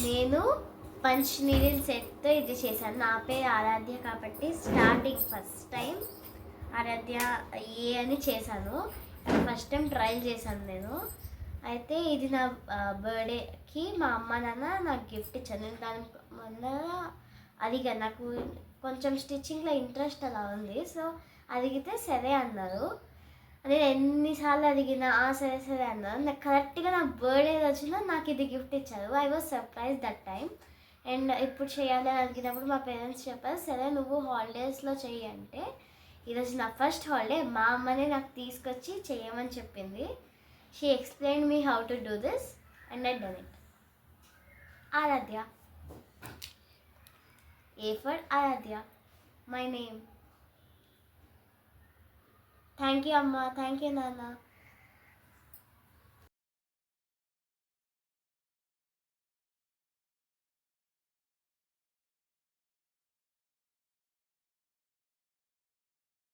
నేను punch needle సెట్తో ఇది చేశాను. నా పేరు ఆరాధ్య కాబట్టి స్టార్టింగ్ ఫస్ట్ టైం ఆరాధ్య ఏ అని చేశాను. ఫస్ట్ టైం ట్రయల్ చేశాను నేను. అయితే ఇది నా బర్త్డేకి మా అమ్మ నాన్న నాకు గిఫ్ట్ ఇచ్చాను. నేను దాని మొన్న అడిగా, నాకు కొంచెం స్టిచ్చింగ్లో ఇంట్రెస్ట్ అలా ఉంది. సో అడిగితే సరే అన్నారు. నేను ఎన్నిసార్లు అడిగినా సరే సరే అన్నారు. నాకు కరెక్ట్గా నా బర్త్డే రోజున నాకు ఇది గిఫ్ట్ ఇచ్చారు. I was surprise that time. And ఇప్పుడు చేయాలి అని అడిగినప్పుడు మా పేరెంట్స్ చెప్పారు, సరే నువ్వు హాలిడేస్లో చెయ్యి అంటే. ఈరోజు నా ఫస్ట్ హాలిడే. మా అమ్మనే నాకు తీసుకొచ్చి చేయమని చెప్పింది. She explain me how to do this and I done it. Aradhya. A for Aradhya, my name. Thank you, Amma. Thank you, Nana.